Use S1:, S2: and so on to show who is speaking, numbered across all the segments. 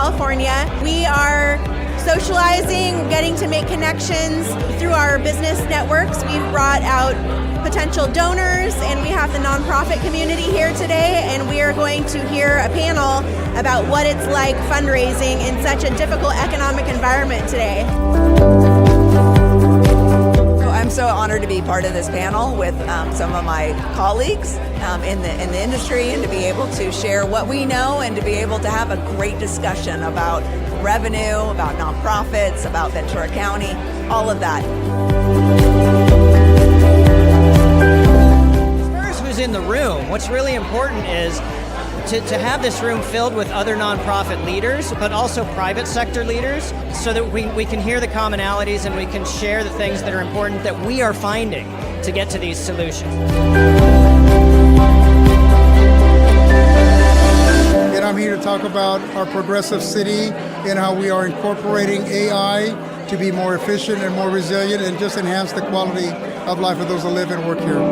S1: California. We are socializing, getting to make connections through our business networks. We've brought out potential donors, and we have the nonprofit community here today, and we are going to hear a panel about what it's like fundraising in such a difficult economic environment today.
S2: I'm so honored to be part of this panel with some of my colleagues in the industry, and to be able to share what we know and to be able to have a great discussion about revenue, about nonprofits, about Ventura County, all of that.
S3: As far as who's in the room, what's really important is to have this room filled with other nonprofit leaders, but also private sector leaders, so that we can hear the commonalities and we can share the things that are important that we are finding to get to these solutions.
S4: And I'm here to talk about our progressive city and how we are incorporating AI to be more efficient and more resilient and just enhance the quality of life of those that live and work here.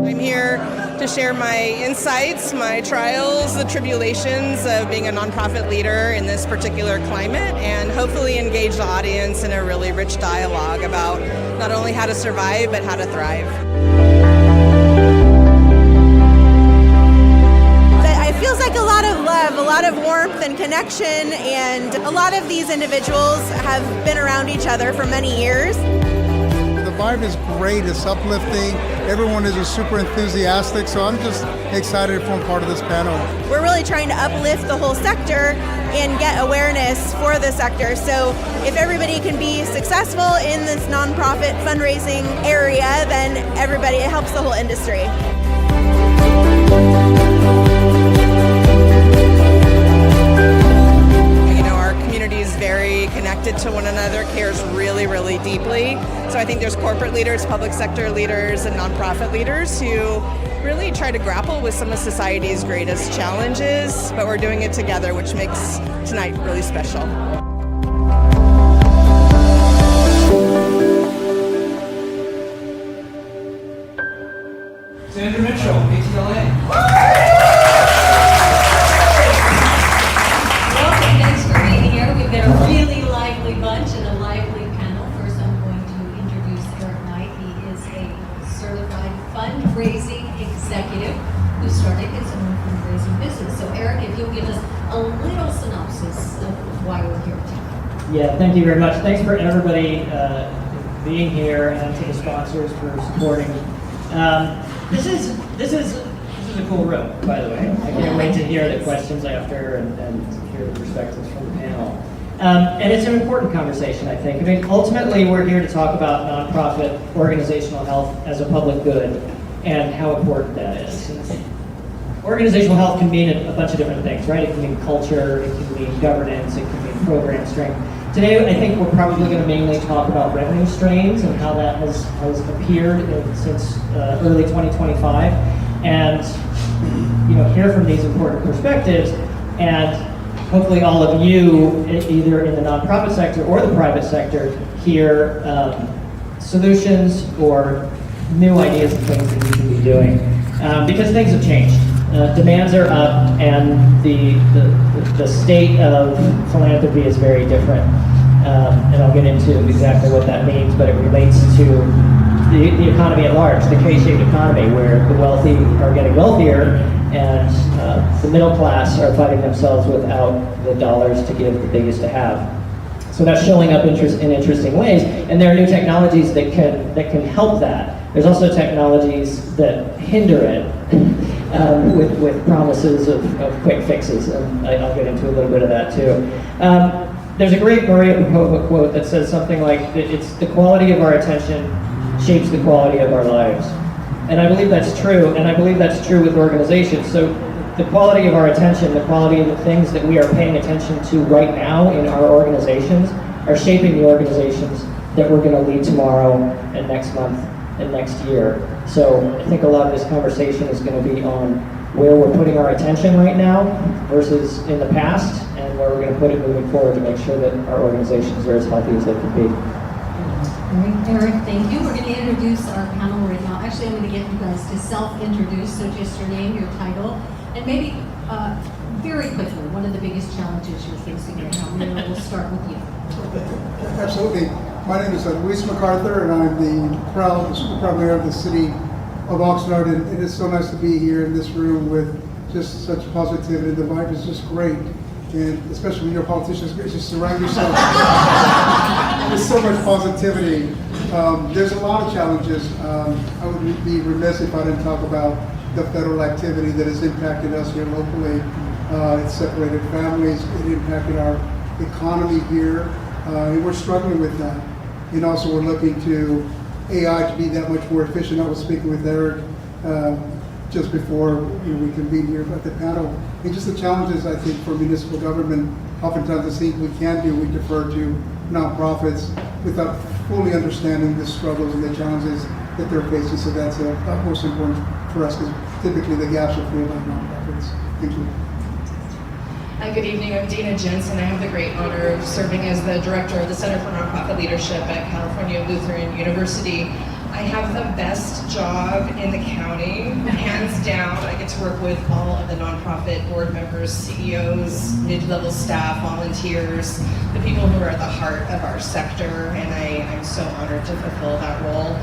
S5: I'm here to share my insights, my trials, the tribulations of being a nonprofit leader in this particular climate, and hopefully engage the audience in a really rich dialogue about not only how to survive, but how to thrive.
S1: It feels like a lot of love, a lot of warmth and connection, and a lot of these individuals have been around each other for many years.
S4: The vibe is great, it's uplifting, everyone is just super enthusiastic, so I'm just excited to form part of this panel.
S1: We're really trying to uplift the whole sector and get awareness for the sector. So if everybody can be successful in this nonprofit fundraising area, then everybody, it helps the whole industry.
S5: Is very connected to one another, cares really, really deeply. So I think there's corporate leaders, public sector leaders, and nonprofit leaders who really try to grapple with some of society's greatest challenges, but we're doing it together, which makes tonight really special.
S6: Sandra Mitchell, KTLA.
S7: We've got a really lively bunch and a lively panel. First, I'm going to introduce Eric Knight. He is a certified fundraising executive who started his own fundraising business. So, Eric, if you'll give us a little synopsis of why we're here tonight.
S3: Yeah, thank you very much. Thanks for everybody being here, and to the sponsors for supporting. This is a cool room, by the way. I can't wait to hear the questions after and hear the perspectives from the panel. And it's an important conversation, I think. I mean, ultimately, we're here to talk about nonprofit organizational health as a public good and how important that is. Organizational health can mean a bunch of different things, right? It can mean culture, it can mean governance, it can mean program strength. Today, I think we're probably going to mainly talk about revenue strains and how that has appeared since early 2025, and hear from these important perspectives, and hopefully all of you, either in the nonprofit sector or the private sector, hear solutions or new ideas and things that we can be doing. Because things have changed. Demands are up, and the state of philanthropy is very different. And I'll get into exactly what that means, but it relates to the economy at large, the K-shaped economy, where the wealthy are getting wealthier, and the middle class are finding themselves without the dollars to give that they used to have. So that's showing up in interesting ways, and there are new technologies that can help that. There's also technologies that hinder it with promises of quick fixes, and I'll get into a little bit of that too. There's a great Maria Popova quote that says something like, it's the quality of our attention shapes the quality of our lives. And I believe that's true, and I believe that's true with organizations. So the quality of our attention, the quality of the things that we are paying attention to right now in our organizations are shaping the organizations that we're going to lead tomorrow and next month and next year. So I think a lot of this conversation is going to be on where we're putting our attention right now versus in the past, and where we're going to put it moving forward to make sure that our organizations are as healthy as they can be.
S7: All right, Eric, thank you. We're going to introduce our panel right now. Actually, I'm going to get you guys to self-introduce, so just your name, your title, and maybe very quickly, one of the biggest challenges you're facing right now. Mayor, we'll start with you.
S4: Absolutely. My name is Luis McArthur, and I'm the super proud mayor of the city of Oxnard, and it is so nice to be here in this room with just such positivity. The vibe is just great, and especially when you're a politician, just surround yourself with so much positivity. There's a lot of challenges. I would be remiss if I didn't talk about the federal activity that has impacted us here locally. It separated families, it impacted our economy here, and we're struggling with that. And also we're looking to AI to be that much more efficient. I was speaking with Eric just before we convened here at the panel. And just the challenges, I think, for municipal government, oftentimes the things we can do, we defer to nonprofits without fully understanding the struggles and the challenges that they're facing. So that's most important for us, because typically the gaps are filled by nonprofits. Thank you.
S8: Hi, good evening. I'm Dena, Jenson. I have the great honor of serving as the director of the Center for Nonprofit Leadership at California Lutheran University. I have the best job in the county, hands down. I get to work with all of the nonprofit board members, CEOs, mid-level staff, volunteers, the people who are at the heart of our sector, and I'm so honored to fulfill that role.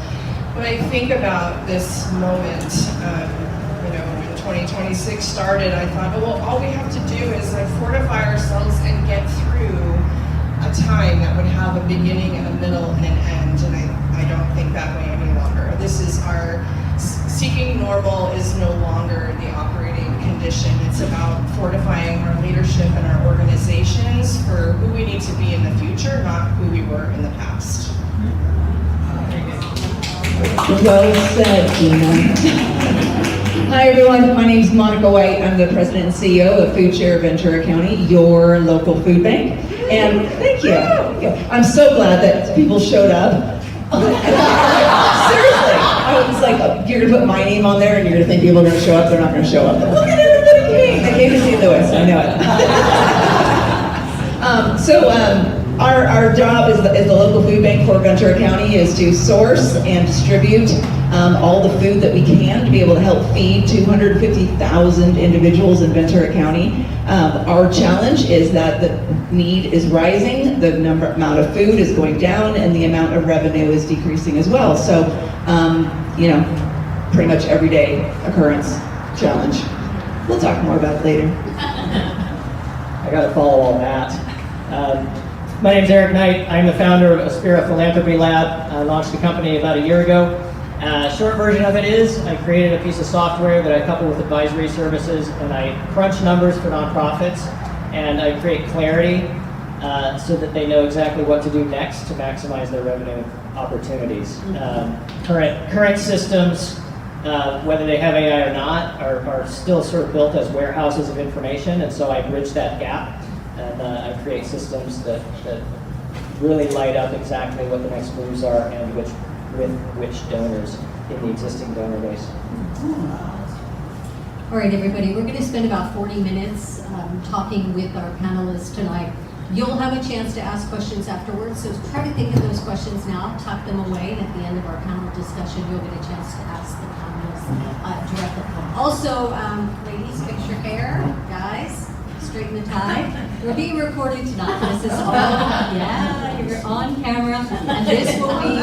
S8: When I think about this moment, when 2026 started, I thought, well, all we have to do is fortify ourselves and get through a time that would have a beginning, a middle, and an end, and I don't think that way any longer. This is our seeking normal is no longer the operating condition. It's about fortifying our leadership and our organizations for who we need to be in the future, not who we were in the past.
S9: Well said, Dena. Hi everyone, my name is Monica White. I'm the president and CEO of Food Share Ventura County, your local food bank. And thank you. I'm so glad that people showed up. Seriously, I was like, you're gonna put my name on there and you're gonna think people are gonna show up, they're not gonna show up. Look at everybody came. They came to see Lewis, I know it. Our job as the local food bank for Ventura County is to source and distribute all the food that we can to be able to help feed 250,000 individuals in Ventura County. Our challenge is that the need is rising, the amount of food is going down, and the amount of revenue is decreasing as well. So, pretty much everyday occurrence challenge. We'll talk more about it later.
S3: I got to follow all that. My name is Eric Knight. I'm the founder of Aspira Philanthropy Lab. I launched the company about a year ago. Short version of it is I created a piece of software that I couple with advisory services, and I crunch numbers for nonprofits, and I create clarity so that they know exactly what to do next to maximize their revenue opportunities. Current systems, whether they have AI or not, are still sort of built as warehouses of information, and so I bridge that gap, and I create systems that really light up exactly what the next moves are and with which donors in the existing donor base.
S7: All right, everybody, we're going to spend about 40 minutes talking with our panelists tonight. You'll have a chance to ask questions afterwards, so try to think of those questions now, tuck them away, and at the end of our panel discussion, you'll get a chance to ask the panelists directly. Also, ladies, fix your hair. Guys, straighten the tie. We're being recorded tonight. This is all, you're on camera, and this will be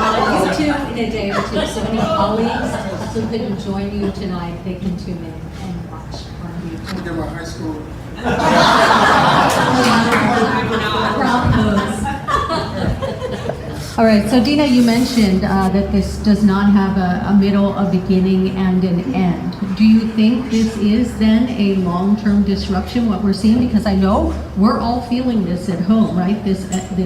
S7: on YouTube in a day or two. So any colleagues who couldn't join you tonight, they can tune in and watch on YouTube.
S4: Look at my high school.
S7: All right, so Dena, you mentioned that this does not have a middle, a beginning, and an end. Do you think this is then a long-term disruption, what we're seeing? Because I know we're all feeling this at home, right? This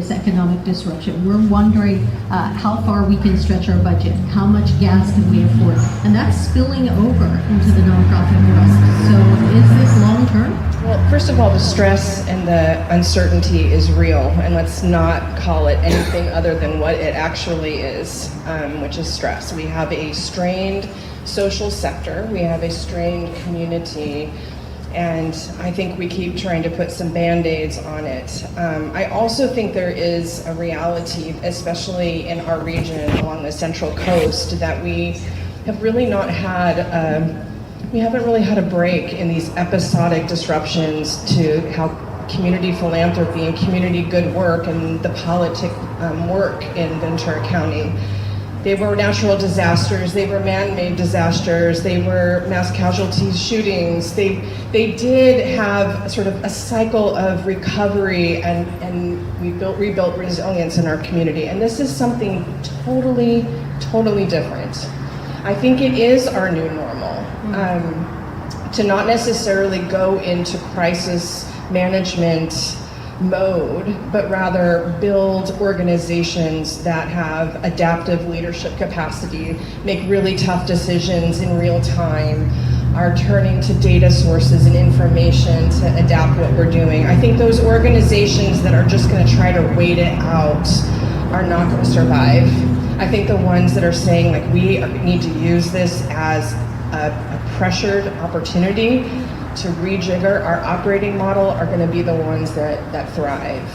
S7: economic disruption. We're wondering how far we can stretch our budget, how much gas can we afford, and that's spilling over into the nonprofit world. So is this long-term?
S8: Well, first of all, the stress and the uncertainty is real, and let's not call it anything other than what it actually is, which is stress. We have a strained social sector, we have a strained community, and I think we keep trying to put some band-aids on it. I also think there is a reality, especially in our region along the Central Coast, that we have really not had we haven't really had a break in these episodic disruptions to how community philanthropy and community good work and the politic work in Ventura County. They were natural disasters, they were man-made disasters, they were mass casualties, shootings. They did have sort of a cycle of recovery and we rebuilt resilience in our community. And this is something totally different. I think it is our new normal. To not necessarily go into crisis management mode, but rather build organizations that have adaptive leadership capacity, make really tough decisions in real time, are turning to data sources and information to adapt what we're doing. I think those organizations that are just going to try to wait it out are not going to survive. I think the ones that are saying, like, we need to use this as a pressured opportunity to rejigger our operating model are going to be the ones that thrive.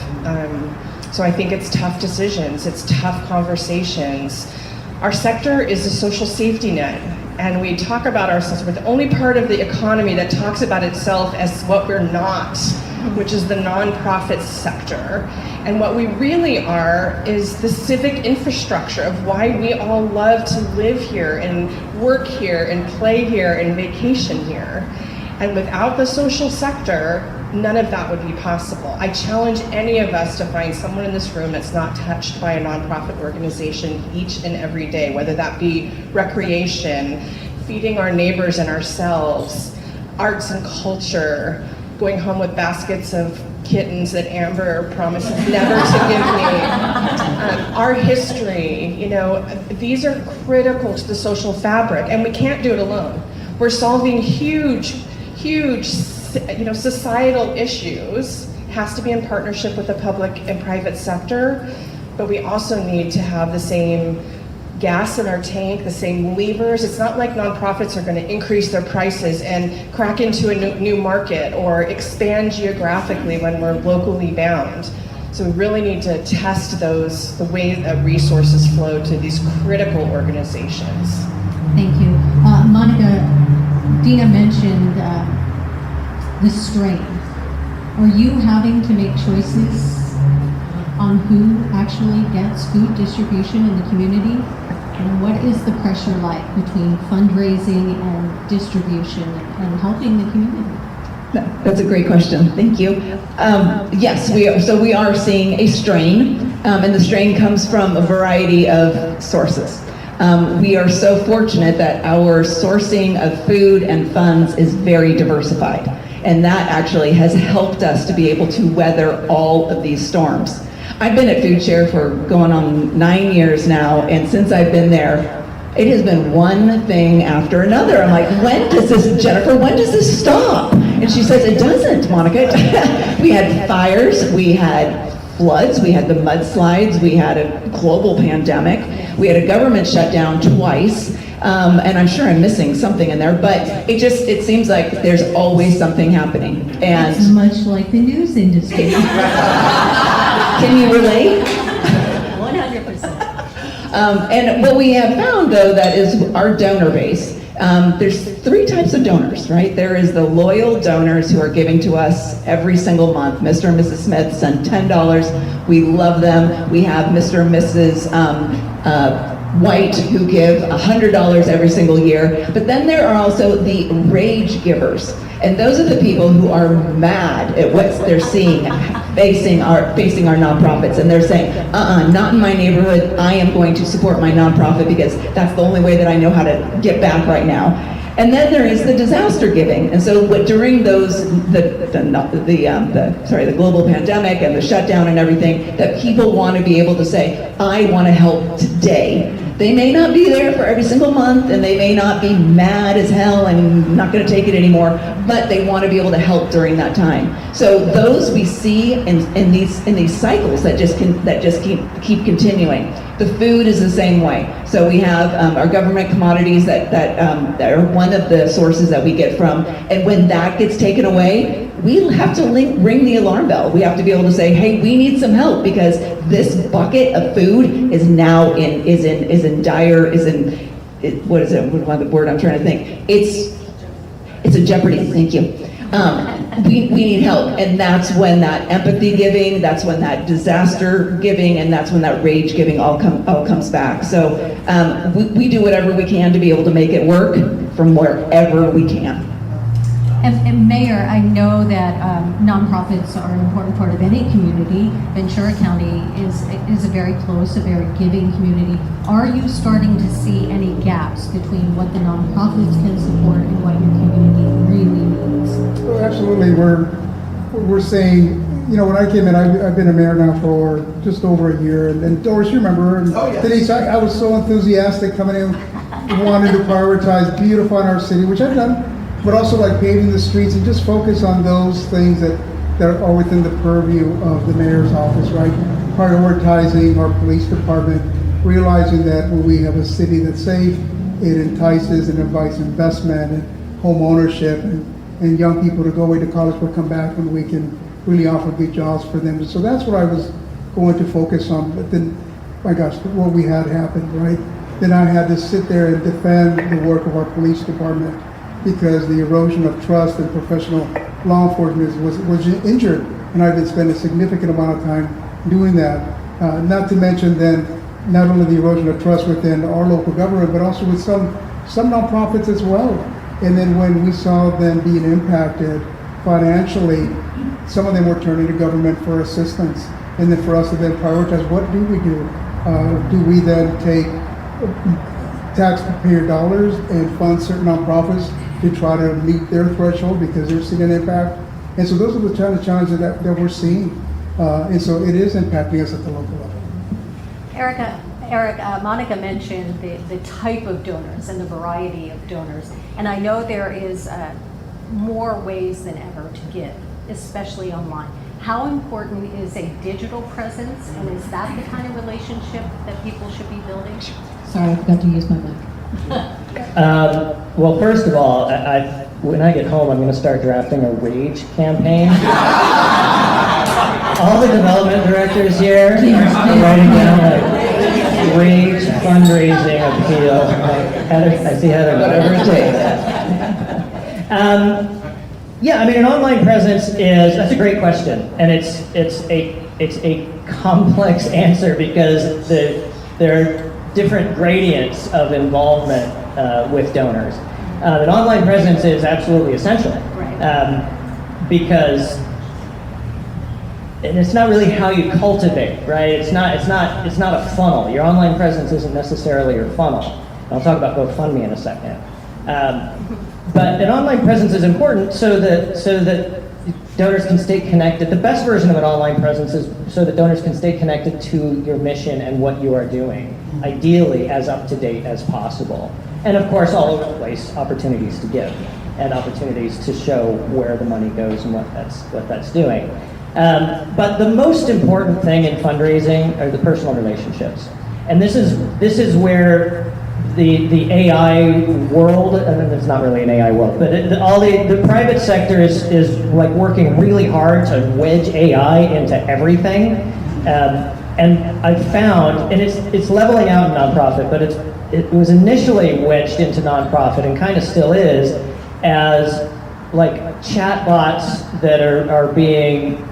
S8: So I think it's tough decisions, it's tough conversations. Our sector is a social safety net, and we talk about ourselves, but the only part of the economy that talks about itself as what we're not, which is the nonprofit sector. And what we really are is the civic infrastructure of why we all love to live here and work here and play here and vacation here. And without the social sector, none of that would be possible. I challenge any of us to find someone in this room that's not touched by a nonprofit organization each and every day, whether that be recreation, feeding our neighbors and ourselves, arts and culture, going home with baskets of kittens that Amber promises never to give me. Our history, these are critical to the social fabric, and we can't do it alone. We're solving huge, societal issues. It has to be in partnership with the public and private sector, but we also need to have the same gas in our tank, the same levers. It's not like nonprofits are going to increase their prices and crack into a new market or expand geographically when we're locally bound. So we really need to test the way that resources flow to these critical organizations.
S7: Thank you. Monica, Dena mentioned the strain. Are you having to make choices on who actually gets food distribution in the community? And what is the pressure like between fundraising and distribution and helping the community?
S9: That's a great question. Thank you. Yes, we are seeing a strain, and the strain comes from a variety of sources. We are so fortunate that our sourcing of food and funds is very diversified, and that actually has helped us to be able to weather all of these storms. I've been at Food Share for going on 9 years now, and since I've been there, it has been one thing after another. I'm like, Jennifer, when does this stop? And she says, it doesn't, Monica. We had fires, we had floods, we had the mudslides, we had a global pandemic, we had a government shutdown twice, and I'm sure I'm missing something in there, but it seems like there's always something happening. And
S7: it's much like the news industry.
S9: Can you relate?
S7: 100%.
S9: And what we have found, though, that is our donor base. There's 3 types of donors, right? There is the loyal donors who are giving to us every single month. Mr. and Mrs. Smith send $10. We love them. We have Mr. and Mrs. White who give $100 every single year. But then there are also the rage givers. And those are the people who are mad at what they're seeing facing our nonprofits, and they're saying, not in my neighborhood. I am going to support my nonprofit because that's the only way that I know how to get back right now. And then there is the disaster giving, and so during those the global pandemic and the shutdown and everything, that people want to be able to say, I want to help today. They may not be there for every single month, and they may not be mad as hell and not going to take it anymore, but they want to be able to help during that time. So those we see in these cycles that just keep continuing. The food is the same way. So we have our government commodities that are one of the sources that we get from, and when that gets taken away, we have to ring the alarm bell. We have to be able to say, hey, we need some help because this bucket of food is now what is it? What the word I'm trying to think? It's a Jeopardy, thank you. We need help, and that's when that empathy giving, that's when that disaster giving, and that's when that rage giving all comes back. So we do whatever we can to be able to make it work from wherever we can.
S7: And Mayor, I know that nonprofits are an important part of any community. Ventura County is a very close, a very giving community. Are you starting to see any gaps between what the nonprofits can support and what your community really needs?
S4: Well, absolutely. We're saying, you know, when I came in, I've been a mayor now for just over a year, and Doris, you remember, and Denise, I was so enthusiastic coming in, wanting to prioritize beautifying our city, which I've done, but also like paving the streets and just focus on those things that are within the purview of the mayor's office, right? Prioritizing our police department, realizing that when we have a city that's safe, it entices and invites investment and home ownership and young people to go away to college but come back when we can really offer good jobs for them. So that's what I was going to focus on. But then, my gosh, what we had happened, right? Then I had to sit there and defend the work of our police department, because the erosion of trust and professional law enforcement was injured, and I've been spending a significant amount of time doing that. Not to mention then, not only the erosion of trust within our local government, but also with some nonprofits as well. And then when we saw them being impacted financially, some of them were turning to government for assistance. And then for us to then prioritize, what do we do? Do we then take taxpayer dollars and fund certain nonprofits to try to meet their threshold because they're seeing an impact? And so those are the challenges that we're seeing. And so it is impacting us at the local level.
S10: Eric, Monica mentioned the type of donors and the variety of donors. And I know there is more ways than ever to give, especially online. How important is a digital presence, and is that the kind of relationship that people should be building?
S7: Sorry, I forgot to use my mic.
S3: Well, first of all, when I get home, I'm going to start drafting a rage campaign. All the development directors here are writing down like rage fundraising appeal. I see Heather. Whatever it takes. Yeah, I mean, an online presence that's a great question, and it's a complex answer because there are different gradients of involvement with donors. An online presence is absolutely essential, because and it's not really how you cultivate, right? It's not a funnel. Your online presence isn't necessarily your funnel. I'll talk about GoFundMe in a second. But an online presence is important so that donors can stay connected. The best version of an online presence is so that donors can stay connected to your mission and what you are doing, ideally as up to date as possible. And of course, all over the place, opportunities to give and opportunities to show where the money goes and what that's doing. But the most important thing in fundraising are the personal relationships, and this is where the AI world, and it's not really an AI world, but the private sector is like working really hard to wedge AI into everything, and I've found, and it's leveling out in nonprofit, but it was initially wedged into nonprofit and kind of still is, as like chatbots that are being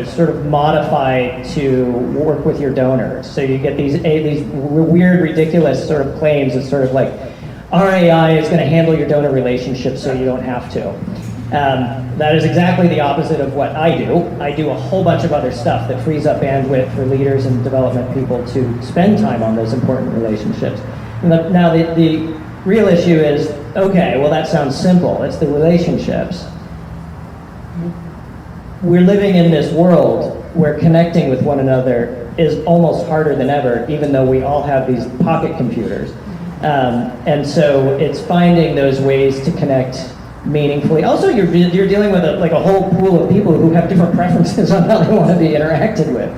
S3: sort of modified to work with your donors. So you get these weird, ridiculous sort of claims. It's sort of like, our AI is going to handle your donor relationship so you don't have to. That is exactly the opposite of what I do. I do a whole bunch of other stuff that frees up bandwidth for leaders and development people to spend time on those important relationships. Now the real issue is, okay, well that sounds simple. It's the relationships. We're living in this world where connecting with one another is almost harder than ever, even though we all have these pocket computers. And so it's finding those ways to connect meaningfully. Also, you're dealing with a whole pool of people who have different preferences on how they want to be interacted with.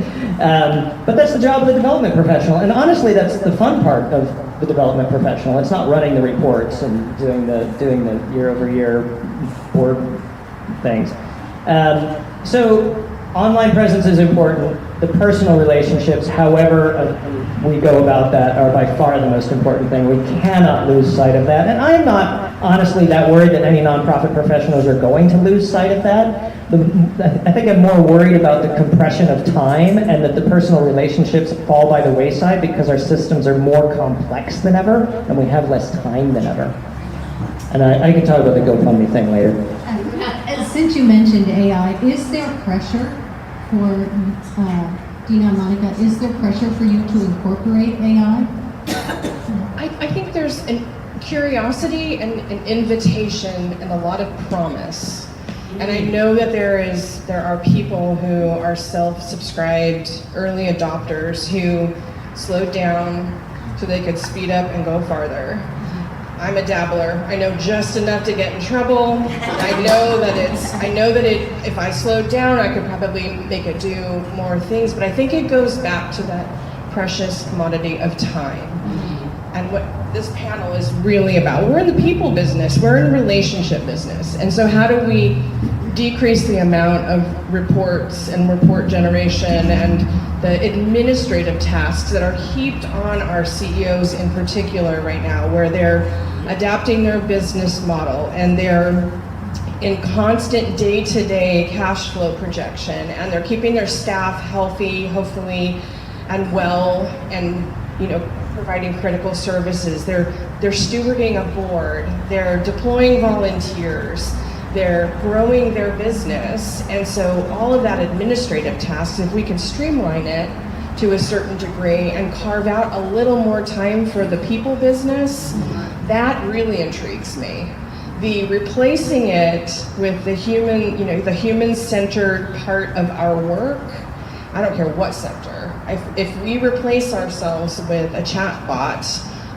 S3: But that's the job of the development professional. And honestly, that's the fun part of the development professional. It's not running the reports and doing the year-over-year board things. So online presence is important. The personal relationships, however we go about that, are by far the most important thing. We cannot lose sight of that. And I'm not honestly that worried that any nonprofit professionals are going to lose sight of that. I think I'm more worried about the compression of time and that the personal relationships fall by the wayside because our systems are more complex than ever and we have less time than ever. And I can talk about the GoFundMe thing later.
S11: Since you mentioned AI, is there pressure for Dena and Monica? Is there pressure for you to incorporate AI?
S8: I think there's a curiosity and an invitation and a lot of promise. And I know that there are people who are self-subscribed early adopters who slowed down so they could speed up and go farther. I'm a dabbler. I know just enough to get in trouble. I know that if I slowed down, I could probably make it do more things, but I think it goes back to that precious commodity of time. And what this panel is really about, we're in the people business, we're in relationship business. And so how do we decrease the amount of reports and report generation and the administrative tasks that are heaped on our CEOs in particular right now, where they're adapting their business model and they're in constant day-to-day cash flow projection, and they're keeping their staff healthy, hopefully, and well, and providing critical services. They're stewarding a board, they're deploying volunteers, they're growing their business, and so all of that administrative tasks, if we can streamline it to a certain degree and carve out a little more time for the people business, that really intrigues me. The replacing it with the human, the human-centered part of our work, I don't care what sector. If we replace ourselves with a chat bot,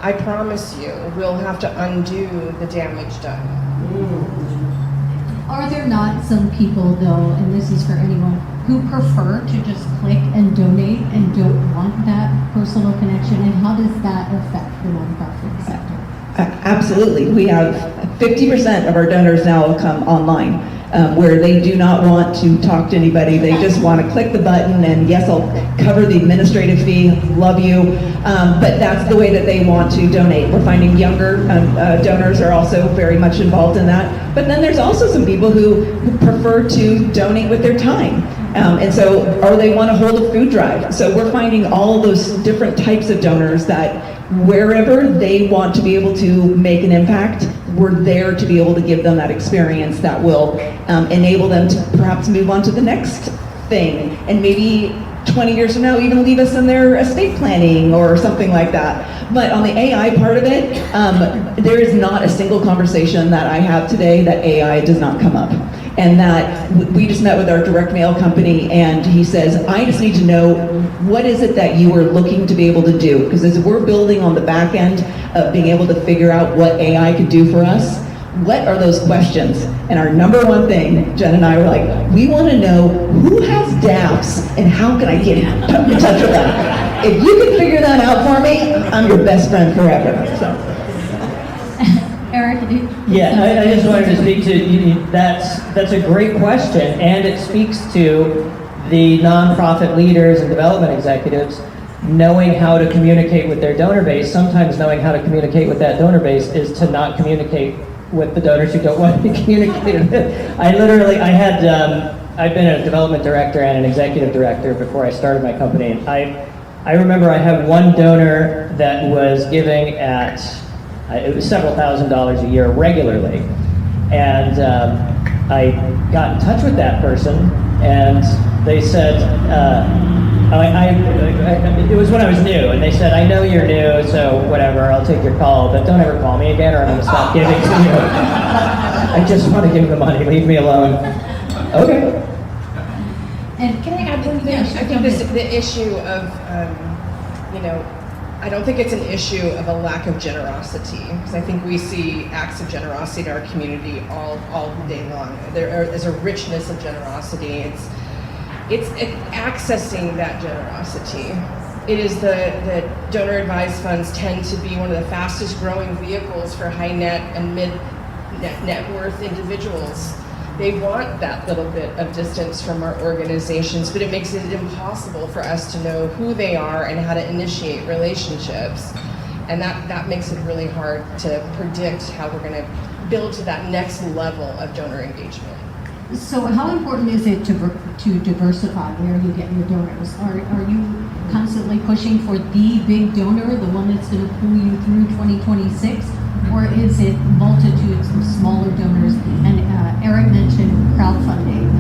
S8: I promise you, we'll have to undo the damage done.
S11: Are there not some people, though, and this is for anyone, who prefer to just click and donate and don't want that personal connection? And how does that affect the nonprofit sector?
S9: Absolutely. We have 50% of our donors now come online, where they do not want to talk to anybody. They just want to click the button and yes, I'll cover the administrative fee, love you. But that's the way that they want to donate. We're finding younger donors are also very much involved in that. But then there's also some people who prefer to donate with their time. Or they want to hold a food drive. So we're finding all those different types of donors that wherever they want to be able to make an impact, we're there to be able to give them that experience that will enable them to perhaps move on to the next thing, and maybe 20 years from now even leave us in their estate planning or something like that. But on the AI part of it, there is not a single conversation that I have today that AI does not come up. And that we just met with our direct mail company, and he says, I just need to know what is it that you are looking to be able to do? Because as we're building on the back end of being able to figure out what AI could do for us, what are those questions? And our number one thing, Jen and I were like, we want to know who has DApps and how can I get in touch with them? If you can figure that out for me, I'm your best friend forever. So.
S11: Eric?
S3: Yeah, I just wanted to speak to, that's a great question, and it speaks to the nonprofit leaders and development executives knowing how to communicate with their donor base. Sometimes knowing how to communicate with that donor base is to not communicate with the donors who don't want to be communicated with. I've been a development director and an executive director before I started my company, and I remember I had one donor that was giving at, it was several $1,000s a year regularly, and I got in touch with that person, and they said, it was when I was new, and they said, I know you're new, so whatever, I'll take your call, but don't ever call me again or I'm going to stop giving to you. I just want to give the money, leave me alone. Okay.
S11: And
S8: can I add one thing? I think the issue of, I don't think it's an issue of a lack of generosity, because I think we see acts of generosity in our community all day long. There is a richness of generosity. It's accessing that generosity. It is the donor advised funds tend to be one of the fastest growing vehicles for high net and mid net worth individuals they want that little bit of distance from our organizations, but it makes it impossible for us to know who they are and how to initiate relationships. And that makes it really hard to predict how we're going to build to that next level of donor engagement.
S11: So how important is it to diversify where you get your donors? Are you constantly pushing for the big donor, the one that's going to pull you through 2026? Or is it multitudes of smaller donors? And Eric mentioned crowdfunding,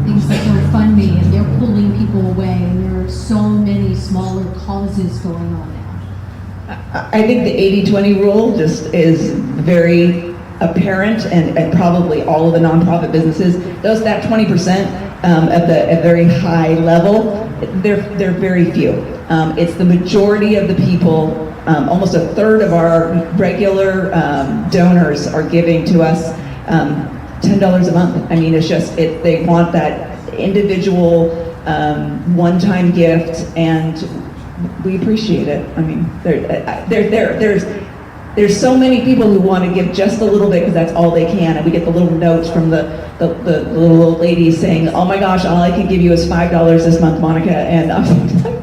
S11: things like GoFundMe, and they're pulling people away, and there are so many smaller causes going on now.
S9: I think the 80-20 rule just is very apparent, and probably all of the nonprofit businesses, that 20% at the very high level, they're very few. It's the majority of the people. Almost a third of our regular donors are giving to us $10 a month. I mean, it's just they want that individual one-time gift, and we appreciate it. I mean, there's so many people who want to give just a little bit because that's all they can, and we get the little notes from the little old ladies saying, "Oh my gosh, all I can give you is $5 this month, Monica," and I'm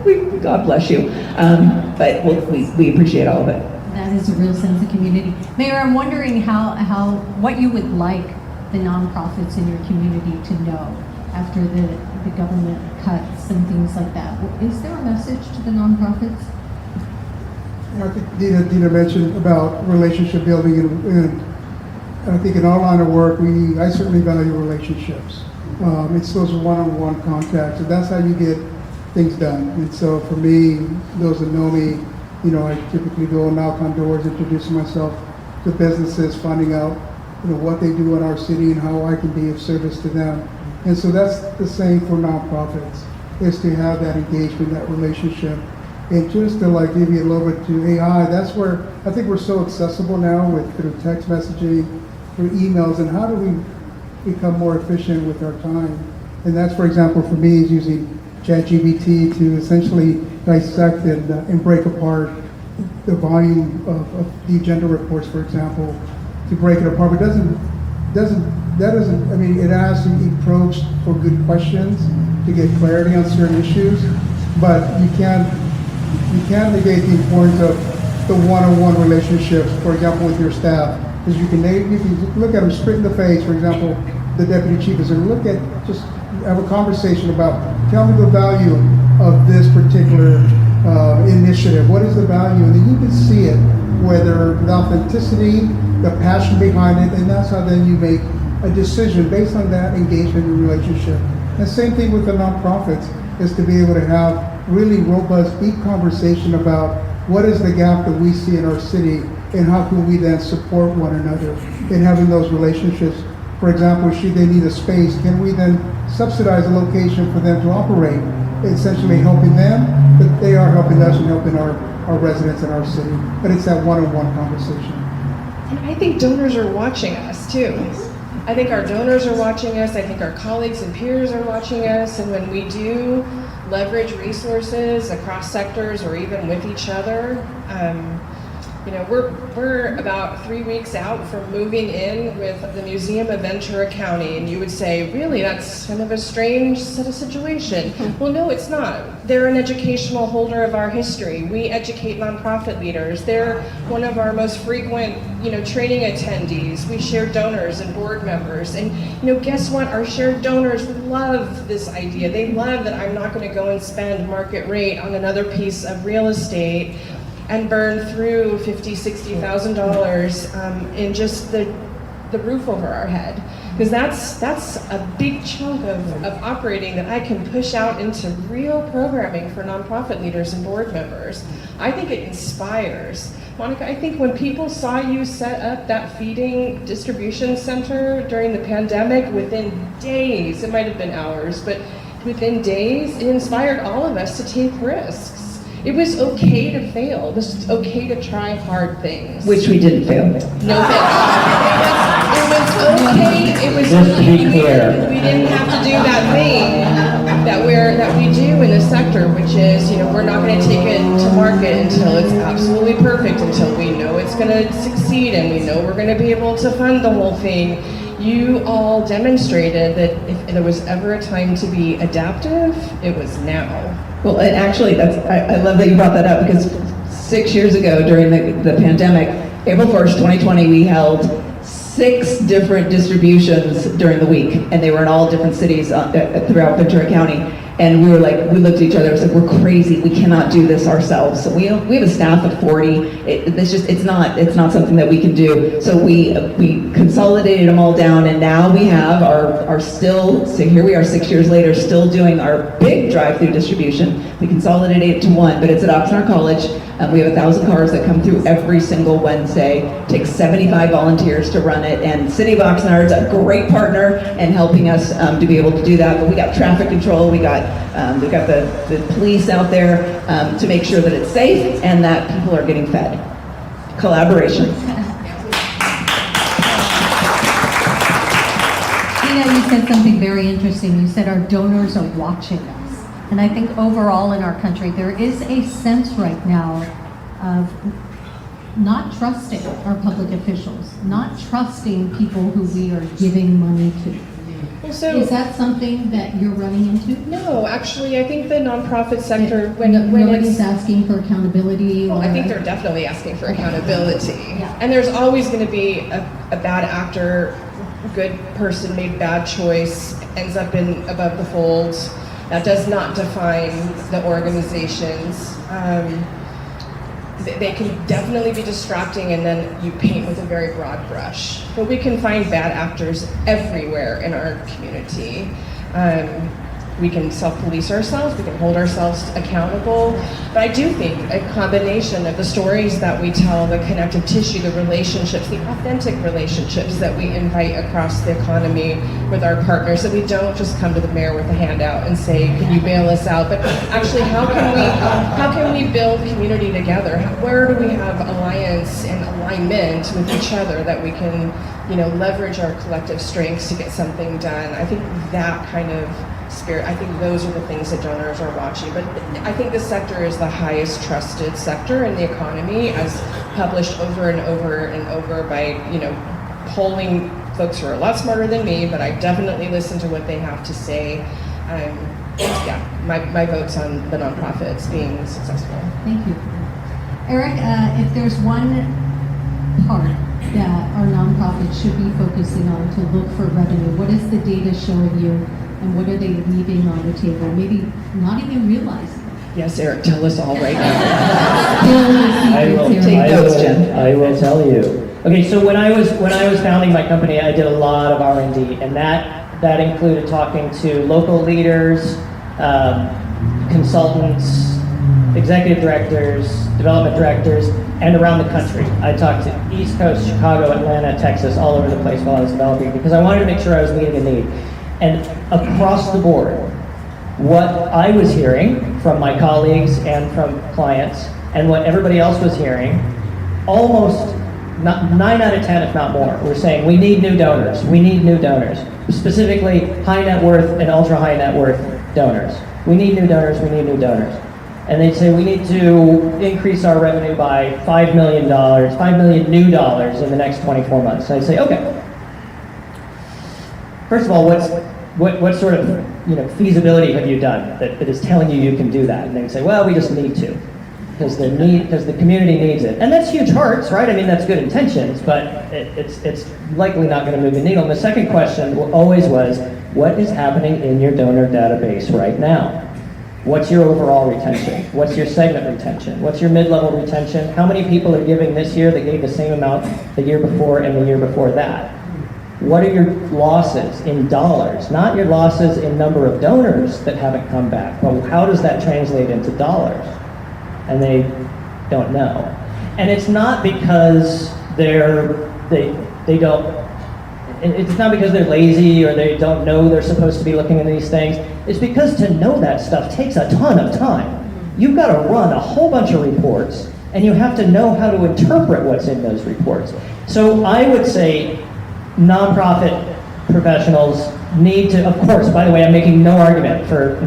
S9: like, God bless you. But we appreciate all of it.
S11: That is a real sense of community. Mayor, I'm wondering what you would like the nonprofits in your community to know after the government cuts and things like that. Is there a message to the nonprofits?
S4: I think Dena mentioned about relationship building, and I think in our line of work, I certainly value relationships. It's those one-on-one contacts, and that's how you get things done. And so for me, those that know me, I typically go and knock on doors, introducing myself to businesses, finding out, what they do in our city and how I can be of service to them. And so that's the same for nonprofits, is to have that engagement, that relationship. And just to give you a little bit to AI, that's where I think we're so accessible now through text messaging, through emails, and how do we become more efficient with our time? And that's, for example, for me, is using ChatGPT to essentially dissect and break apart the volume of the agenda reports, for example, to break it apart. But it asks and it probes for good questions to get clarity on certain issues, but you can't negate the importance of the one-on-one relationships, for example, with your staff. Because you can look at them straight in the face. For example, the deputy chief is going to just have a conversation about, tell me the value of this particular initiative. What is the value? And then you can see it, whether the authenticity, the passion behind it, and that's how then you make a decision based on that engagement and relationship. And same thing with the nonprofits, is to be able to have really robust, deep conversation about what is the gap that we see in our city and how can we then support one another in having those relationships. For example, should they need a space, can we then subsidize a location for them to operate, essentially helping them, but they are helping us and helping our residents in our city. But it's that one-on-one conversation.
S8: And I think donors are watching us too. I think our donors are watching us, I think our colleagues and peers are watching us, and when we do leverage resources across sectors or even with each other, we're about 3 weeks out from moving in with the Museum of Ventura County, and you would say, really, that's kind of a strange set of situation. Well, no, it's not. They're an educational holder of our history. We educate nonprofit leaders. They're one of our most frequent, training attendees. We share donors and board members, and guess what? Our shared donors love this idea. They love that I'm not going to go and spend market rate on another piece of real estate and burn through $50,000, $60,000 in just the roof over our head. Because that's a big chunk of operating that I can push out into real programming for nonprofit leaders and board members. I think it inspires. Monica, I think when people saw you set up that feeding distribution center during the pandemic, within days, it might have been hours, but within days, it inspired all of us to take risks. It was okay to fail. It was okay to try hard things.
S9: Which we didn't fail.
S8: No fail. It was okay. It was
S3: Just to be clear.
S8: We didn't have to do that thing that we do in the sector, which is, we're not going to take it to market until it's absolutely perfect, until we know it's going to succeed and we know we're going to be able to fund the whole thing. you all demonstrated that if there was ever a time to be adaptive, it was now.
S9: Well, and actually, I love that you brought that up, because 6 years ago during the pandemic, April 1st, 2020, we held 6 different distributions during the week, and they were in all different cities throughout Ventura County. And we looked at each other and said, we're crazy, we cannot do this ourselves. So we have a staff of 40. It's not something that we can do. So we consolidated them all down, and now we have so here we are 6 years later, still doing our big drive-through distribution. We consolidated it to one, but it's at Oxnard College. We have 1,000 cars that come through every single Wednesday. It takes 75 volunteers to run it, and City of Oxnard's a great partner in helping us to be able to do that. But we got traffic control, we've got the police out there to make sure that it's safe and that people are getting fed. Collaboration.
S11: You said something very interesting. You said our donors are watching us. And I think overall in our country, there is a sense right now of not trusting our public officials, not trusting people who we are giving money to.
S8: Well, so,
S11: is that something that you're running into?
S8: No, actually, I think the nonprofit sector, when
S11: nobody's
S8: it's
S11: asking for accountability.
S8: Well, I think they're definitely asking for accountability.
S11: Yeah.
S8: And there's always going to be a bad actor, good person made bad choice, ends up in above the fold. That does not define the organizations. They can definitely be distracting, and then you paint with a very broad brush. But we can find bad actors everywhere in our community. We can self-police ourselves, we can hold ourselves accountable. But I do think a combination of the stories that we tell, the connective tissue, the relationships, the authentic relationships that we invite across the economy with our partners, that we don't just come to the mayor with a handout and say, can you bail us out? But actually, how can we build community together? Where do we have alliance and alignment with each other that we can, leverage our collective strengths to get something done? I think that kind of spirit, I think those are the things that donors are watching. But I think the sector is the highest trusted sector in the economy, as published over and over and over by, polling folks who are a lot smarter than me, but I definitely listen to what they have to say. My vote's on the nonprofits being successful.
S11: Thank you. Eric, if there's one part that our nonprofits should be focusing on to look for revenue, what is the data showing you? And what are they leaving on the table? Maybe not even realizing.
S8: Yes, Eric, tell us all right now.
S3: I will tell you. Okay, so when I was founding my company, I did a lot of R&D, and that included talking to local leaders, consultants, executive directors, development directors, and around the country. I talked to East Coast, Chicago, Atlanta, Texas, all over the place while I was developing, because I wanted to make sure I was meeting a need. And across the board, what I was hearing from my colleagues and from clients, and what everybody else was hearing, almost 9 out of 10, if not more, were saying, we need new donors, we need new donors. Specifically, high net worth and ultra high net worth donors. We need new donors, we need new donors. And they'd say, we need to increase our revenue by $5 million, $5 million new dollars in the next 24 months. And I'd say, okay. First of all, what sort of feasibility have you done that is telling you can do that? And they would say, well, we just need to, because the community needs it. And that's huge hearts, right? I mean, that's good intentions, but it's likely not going to move the needle. And the second question always was, what is happening in your donor database right now? What's your overall retention? What's your segment retention? What's your mid-level retention? How many people are giving this year that gave the same amount the year before and the year before that? What are your losses in dollars? Not your losses in number of donors that haven't come back, but how does that translate into dollars? And they don't know. And it's not because it's not because they're lazy or they don't know they're supposed to be looking into these things. It's because to know that stuff takes a ton of time. You've got to run a whole bunch of reports, and you have to know how to interpret what's in those reports. So I would say nonprofit professionals need to, of course, by the way, I'm making no argument for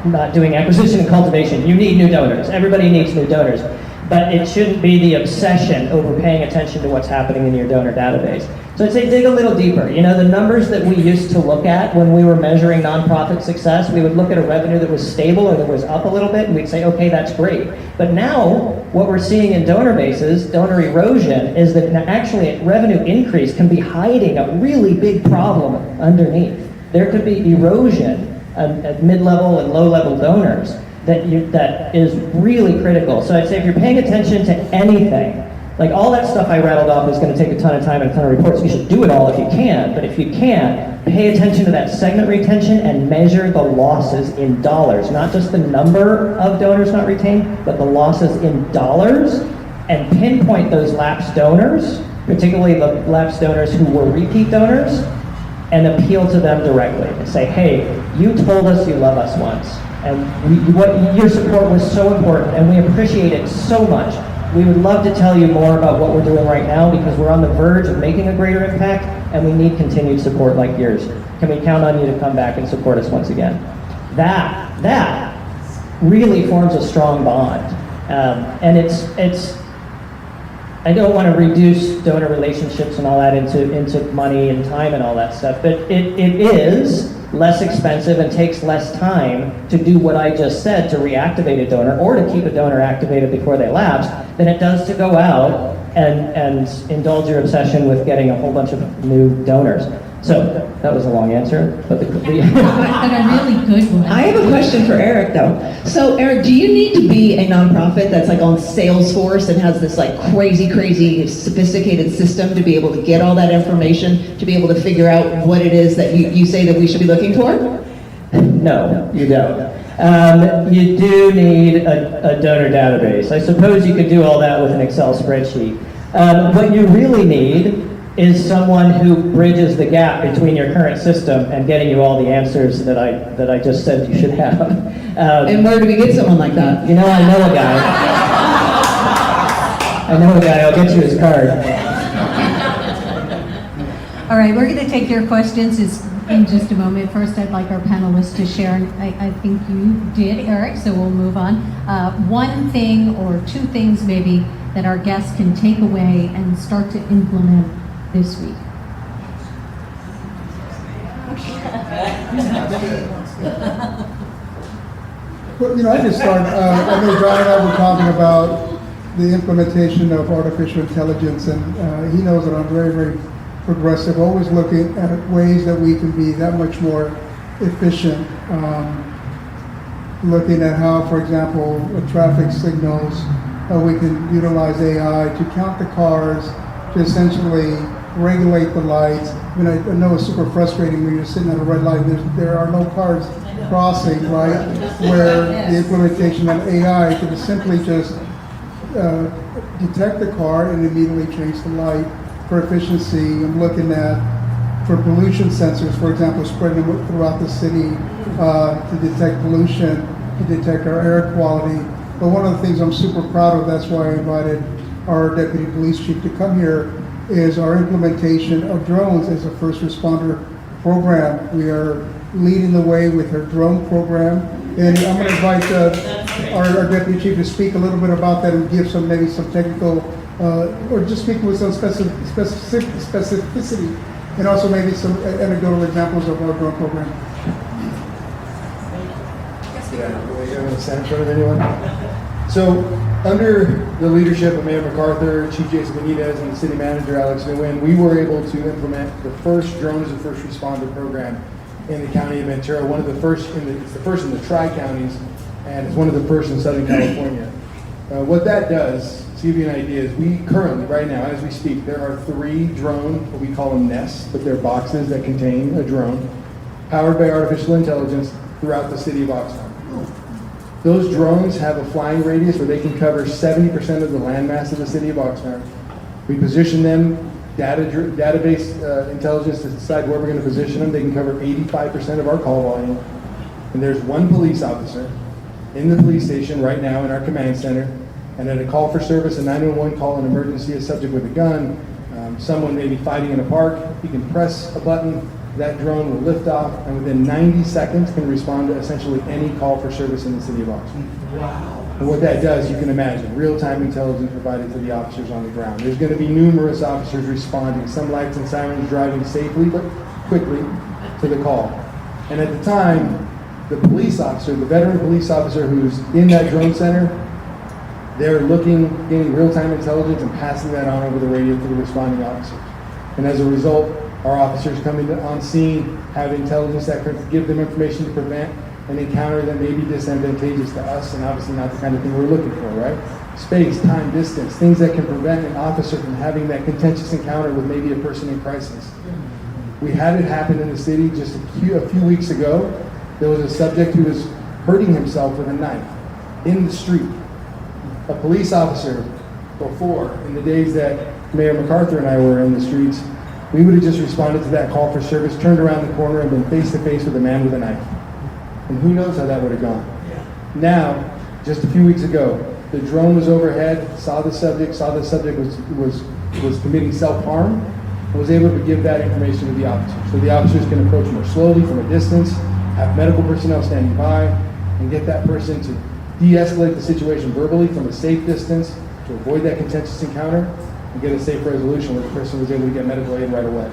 S3: not doing acquisition and cultivation. You need new donors. Everybody needs new donors. but it shouldn't be the obsession over paying attention to what's happening in your donor database. So I'd say dig a little deeper. You know, the numbers that we used to look at when we were measuring nonprofit success, we would look at a revenue that was stable or that was up a little bit, and we'd say, okay, that's great. But now, what we're seeing in donor bases, donor erosion, is that actually revenue increase can be hiding a really big problem underneath. There could be erosion at mid-level and low-level donors that is really critical. So I'd say if you're paying attention to anything, like all that stuff I rattled off is going to take a ton of time and a ton of reports. You should do it all if you can, but if you can't, pay attention to that segment retention and measure the losses in dollars, not just the number of donors not retained, but the losses in dollars, and pinpoint those lapsed donors, particularly the lapsed donors who were repeat donors, and appeal to them directly and say, hey, you told us you love us once, and your support was so important, and we appreciate it so much. We would love to tell you more about what we're doing right now because we're on the verge of making a greater impact and we need continued support like yours. Can we count on you to come back and support us once again? That really forms a strong bond. And it's I don't want to reduce donor relationships and all that into money and time and all that stuff, but it is less expensive and takes less time to do what I just said to reactivate a donor or to keep a donor activated before they lapse than it does to go out and indulge your obsession with getting a whole bunch of new donors. So that was a long answer, but
S11: But a really good one.
S9: I have a question for Eric though. So Eric, do you need to be a nonprofit that's like on Salesforce and has this like crazy sophisticated system to be able to get all that information, to be able to figure out what it is that you say that we should be looking for?
S3: No, you don't. You do need a donor database. I suppose you could do all that with an Excel spreadsheet. What you really need is someone who bridges the gap between your current system and getting you all the answers that I just said you should have.
S9: And where do we get someone like that?
S3: You know, I know a guy. I'll get you his card.
S11: All right, we're going to take your questions in just a moment. First, I'd like our panelists to share, and I think you did, Eric, so we'll move on. One thing or two things maybe that our guests can take away and start to implement this week.
S4: Well, I just start, I know John and I were talking about the implementation of artificial intelligence, and he knows that I'm very, very progressive, always looking at ways that we can be that much more efficient. Looking at how, for example, traffic signals, how we can utilize AI to count the cars, to essentially regulate the lights. I mean, I know it's super frustrating when you're sitting at a red light, there are no cars crossing, right? Where the implementation of AI could simply just detect the car and immediately change the light for efficiency. I'm looking at, for pollution sensors, for example, spreading them throughout the city to detect pollution, to detect our air quality. But one of the things I'm super proud of, that's why I invited our deputy police chief to come here, is our implementation of drones as a first responder program. We are leading the way with our drone program. And I'm going to invite our deputy chief to speak a little bit about that and give maybe some technical, or just speak with some specificity, and also maybe some anecdotal examples of our drone program.
S12: I'm going to stand in front of anyone. So, under the leadership of Mayor McArthur, Chief Jason Benitez, and the City Manager Alex Nguyen, we were able to implement the first drone as a first responder program in the county of Ventura. One of the first it's the first in the tri-counties, and it's one of the first in Southern California. What that does, to give you an idea, is we currently, right now, as we speak, there are 3 drone, what we call them nests, but they're boxes that contain a drone, powered by artificial intelligence throughout the city of Oxnard. Those drones have a flying radius where they can cover 70% of the landmass of the city of Oxnard. We position them, database intelligence to decide where we're going to position them. They can cover 85% of our call volume. And there's one police officer in the police station right now in our command center. And at a call for service, a 911 call, an emergency, a subject with a gun, someone may be fighting in a park, he can press a button, that drone will lift off, and within 90 seconds can respond to essentially any call for service in the city of Oxnard. Wow. And what that does, you can imagine, real-time intelligence provided to the officers on the ground. There's going to be numerous officers responding, some lights and sirens driving safely but quickly to the call. And at the time, the police officer, the veteran police officer who's in that drone center, they're getting real-time intelligence and passing that on over the radio to the responding officers. And as a result, our officers coming on scene have intelligence that can give them information to prevent an encounter that may be disadvantageous to us, and obviously not the kind of thing we're looking for, right? Space, time, distance, things that can prevent an officer from having that contentious encounter with maybe a person in crisis. We had it happen in the city just a few weeks ago. There was a subject who was hurting himself with a knife in the street. A police officer before, in the days that Mayor McArthur and I were in the streets, we would have just responded to that call for service, turned around the corner, and been face to face with a man with a knife. And who knows how that would have gone. Now, just a few weeks ago, the drone was overhead, saw the subject was committing self-harm, and was able to give that information to the officers. So the officers can approach more slowly from a distance, have medical personnel standing by, and get that person to de-escalate the situation verbally from a safe distance to avoid that contentious encounter and get a safe resolution where the person was able to get medical aid right away.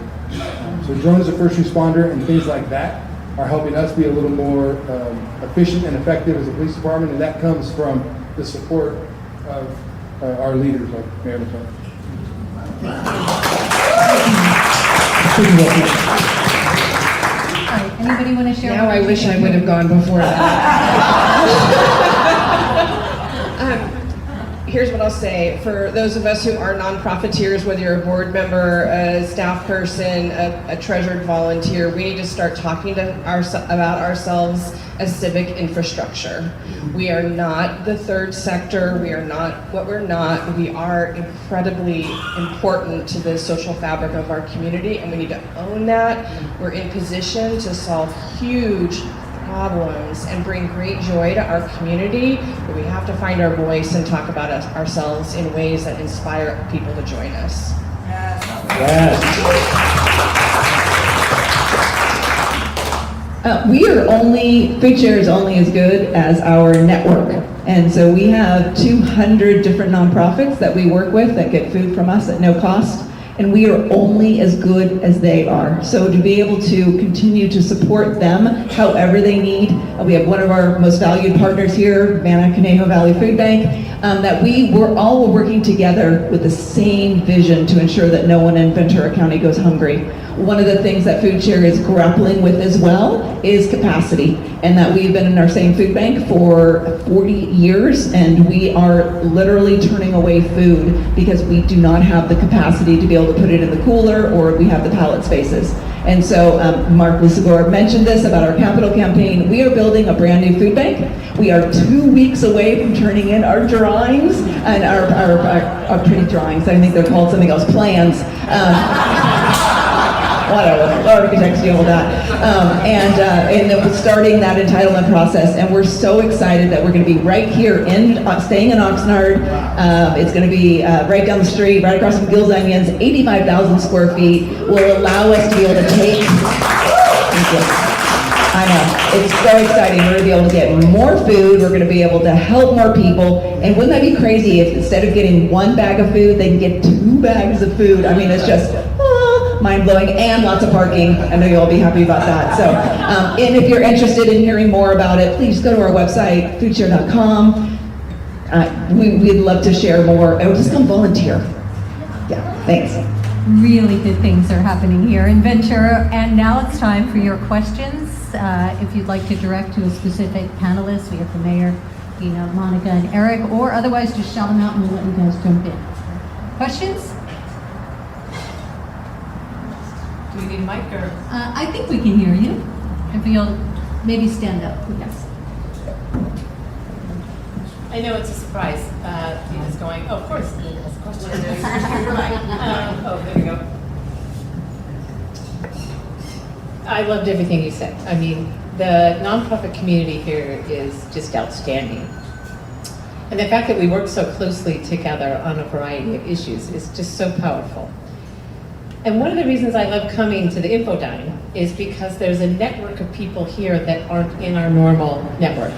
S12: So drone as a first responder and things like that are helping us be a little more efficient and effective as a police department, and that comes from the support of our leaders like Mayor McArthur.
S11: All right, anybody want to share?
S8: Now I wish I would have gone before that. Here's what I'll say. For those of us who are non-profiteers, whether you're a board member, a staff person, a treasured volunteer, we need to start talking about ourselves as civic infrastructure. We are not the third sector. We are not what we're not. We are incredibly important to the social fabric of our community, and we need to own that. We're in position to solve huge problems and bring great joy to our community, but we have to find our voice and talk about ourselves in ways that inspire people to join us.
S9: Food Share is only as good as our network. And so we have 200 different nonprofits that we work with that get food from us at no cost. And we are only as good as they are. So to be able to continue to support them however they need, we have one of our most valued partners here, Conejo Valley Food Bank, that we're all working together with the same vision to ensure that no one in Ventura County goes hungry. One of the things that Food Share is grappling with as well is capacity, and that we've been in our same food bank for 40 years, and we are literally turning away food because we do not have the capacity to be able to put it in the cooler, or we have the pallet spaces. And so Mark Lisagor mentioned this about our capital campaign. We are building a brand new food bank. We are 2 weeks away from turning in our drawings, and our pretty drawings, I think they're called something else, plans. Whatever, architects deal with that. And then we're starting that entitlement process, and we're so excited that we're going to be right here staying in Oxnard. It's going to be right down the street, right across from Gills Onions. 85,000 square feet will allow us to be able to take. I know, it's so exciting. We're going to be able to get more food. We're going to be able to help more people. And wouldn't that be crazy if instead of getting 1 bag of food, they can get 2 bags of food? I mean, it's just mind-blowing, and lots of parking. I know you'll all be happy about that. So, and if you're interested in hearing more about it, please go to our website, foodshare.com. We'd love to share more. And just come volunteer. Yeah, thanks.
S10: Really good things are happening here in Ventura. And now it's time for your questions. If you'd like to direct to a specific panelist, we have the mayor, Dena, Monica, and Eric, or otherwise just shout them out and we'll let you guys jump in. Questions?
S13: Do we need a mic or?
S11: I think we can hear you. If you'll maybe stand up. Yes.
S13: I know it's a surprise. Dena's going, oh, of course, Dena has a question. You're right. Oh, there we go. I loved everything you said. I mean, the nonprofit community here is just outstanding. And the fact that we work so closely together on a variety of issues is just so powerful. And one of the reasons I love coming to the InfoDine is because there's a network of people here that aren't in our normal network.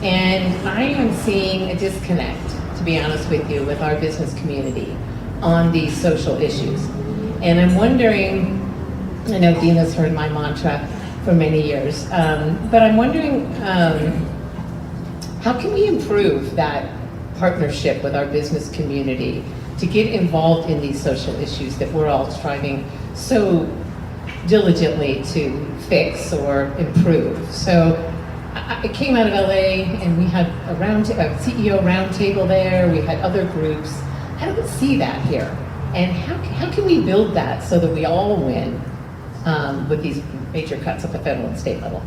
S13: And I am seeing a disconnect, to be honest with you, with our business community on these social issues. And I'm wondering, I know Dena's heard my mantra for many years, but I'm wondering how can we improve that partnership with our business community to get involved in these social issues that we're all striving so diligently to fix or improve. So I came out of LA and we had a CEO roundtable there, we had other groups. I don't see that here. And how can we build that so that we all win with these major cuts at the federal and state level?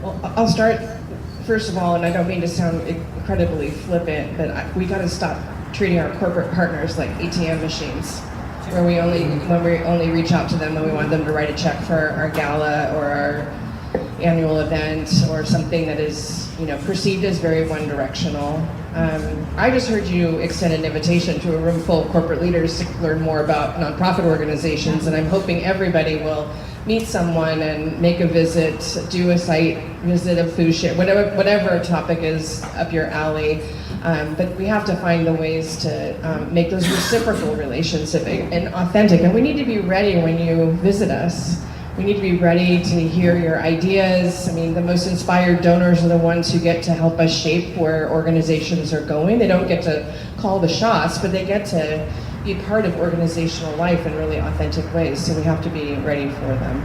S5: Well, I'll start, first of all, and I don't mean to sound incredibly flippant, but we got to stop treating our corporate partners like ATM machines, where we only reach out to them when we want them to write a check for our gala or our annual event or something that is, perceived as very one-directional. I just heard you extend an invitation to a room full of corporate leaders to learn more about nonprofit organizations, and I'm hoping everybody will meet someone and make a visit, do a site visit, a food share, whatever topic is up your alley. But we have to find the ways to make those reciprocal relationships and authentic. And we need to be ready when you visit us. We need to be ready to hear your ideas. I mean, the most inspired donors are the ones who get to help us shape where organizations are going. They don't get to call the shots, but they get to be part of organizational life in really authentic ways. So we have to be ready for them.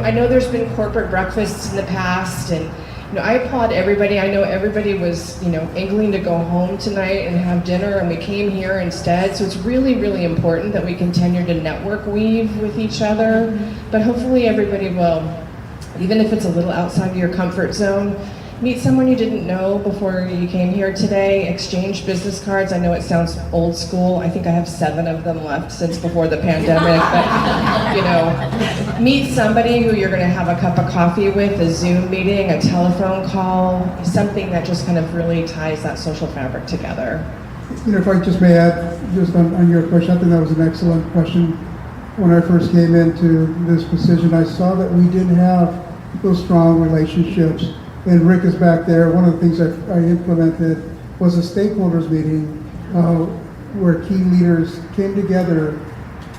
S5: I know there's been corporate breakfasts in the past, and I applaud everybody. I know everybody was, angling to go home tonight and have dinner, and we came here instead. So it's really, really important that we continue to network weave with each other. But hopefully everybody will, even if it's a little outside of your comfort zone, meet someone you didn't know before you came here today, exchange business cards. I know it sounds old school. I think I have 7 of them left since before the pandemic, but meet somebody who you're gonna have a cup of coffee with, a Zoom meeting, a telephone call, something that just kind of really ties that social fabric together.
S4: If I just may add, just on your question, I think that was an excellent question. When I first came into this position, I saw that we didn't have those strong relationships. And Rick is back there. One of the things I implemented was a stakeholders meeting where key leaders came together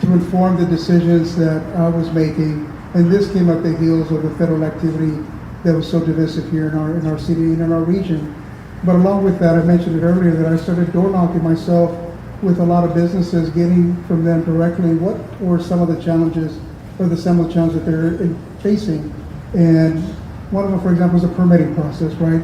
S4: to inform the decisions that I was making. And this came at the heels of the federal activity that was so divisive here in our city and in our region. But along with that, I mentioned it earlier that I started door knocking myself with a lot of businesses, getting from them directly what were some of the challenges or some of the challenges that they're facing. And one of them, for example, is the permitting process, right?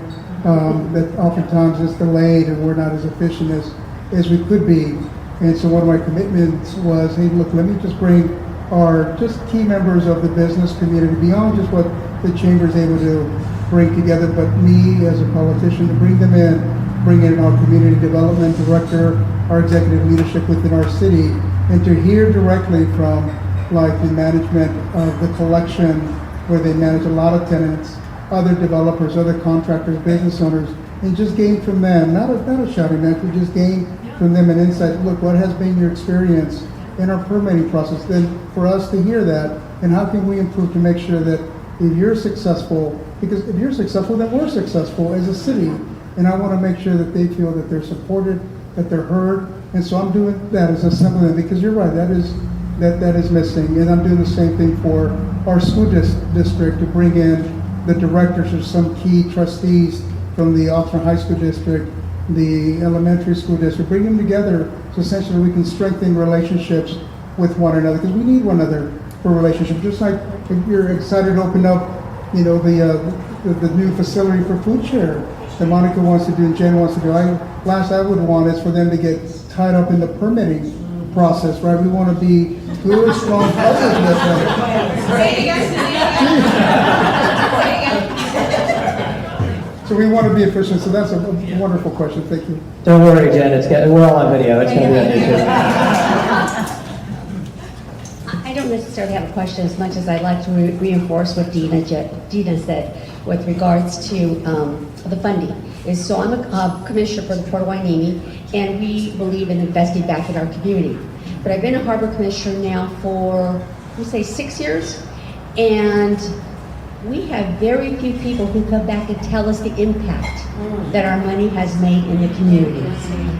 S4: That oftentimes is delayed and we're not as efficient as we could be. And so one of my commitments was, hey, look, let me just bring our just key members of the business community beyond just what the chamber is able to bring together, but me as a politician to bring them in, bring in our community development director, our executive leadership within our city, and to hear directly from like the management of the collection, where they manage a lot of tenants, other developers, other contractors, business owners, and just gain from them, not a shouting match, we just gain from them an insight. Look, what has been your experience in our permitting process? Then for us to hear that, and how can we improve to make sure that if you're successful, because if you're successful, then we're successful as a city. And I want to make sure that they feel that they're supported, that they're heard. And so I'm doing that as a supplement, because you're right, that is missing. And I'm doing the same thing for our school district to bring in the directors or some key trustees from the Oxnard High School District, the elementary school district, bring them together so essentially we can strengthen relationships with one another, because we need one another for relationships. Just like if you're excited to open up, the new facility for food share that Monica wants to do and Jen wants to do. Last I would want is for them to get tied up in the permitting process, right? We want to be good, strong partners with them. So we want to be efficient. So that's a wonderful question. Thank you.
S3: Don't worry, Jen. We're all on video. It's going to be on YouTube.
S14: I don't necessarily have a question as much as I'd like to reinforce what Dena said with regards to the funding. So I'm a commissioner for the Port of Hueneme, and we believe in investing back in our community. But I've been a harbor commissioner now for, 6 years, and we have very few people who come back and tell us the impact that our money has made in the community.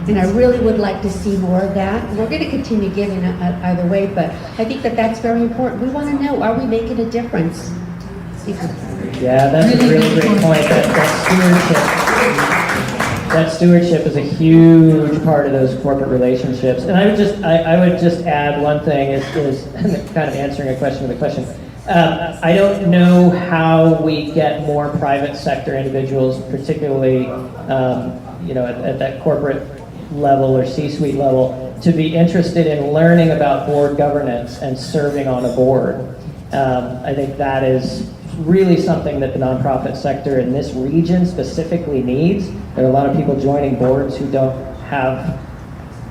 S14: And I really would like to see more of that. We're going to continue giving either way, but I think that that's very important. We want to know, are we making a difference?
S3: Yeah, that's a really great point. That stewardship is a huge part of those corporate relationships. And I would just add one thing is kind of answering a question with a question. I don't know how we get more private sector individuals, particularly at that corporate level or C-suite level, to be interested in learning about board governance and serving on a board. I think that is really something that the nonprofit sector in this region specifically needs. There are a lot of people joining boards who don't have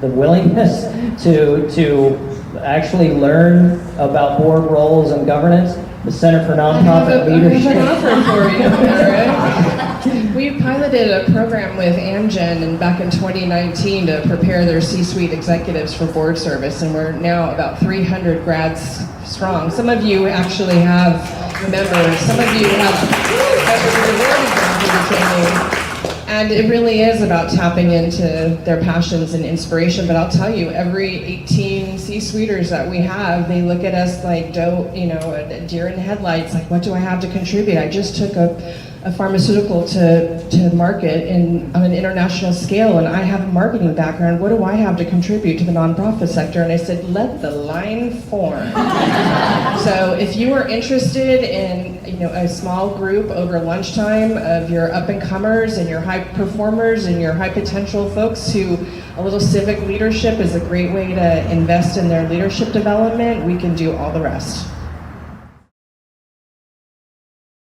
S3: the willingness to actually learn about board roles and governance. The Center for Nonprofit Leadership.
S8: I have an offer for you, Eric. We piloted a program with Amgen back in 2019 to prepare their C-suite executives for board service, and we're now about 300 grads strong. Some of you actually have members, some of you have training. And it really is about tapping into their passions and inspiration. But I'll tell you, every 18 C-suiters that we have, they look at us like a deer in the headlights. Like, what do I have to contribute? I just took a pharmaceutical to market on an international scale, and I have a marketing background. What do I have to contribute to the nonprofit sector? And I said, let the line form. So if you are interested in a small group over lunchtime of your up-and-comers and your high performers and your high potential folks who a little civic leadership is a great way to invest in their leadership development, we can do all the rest.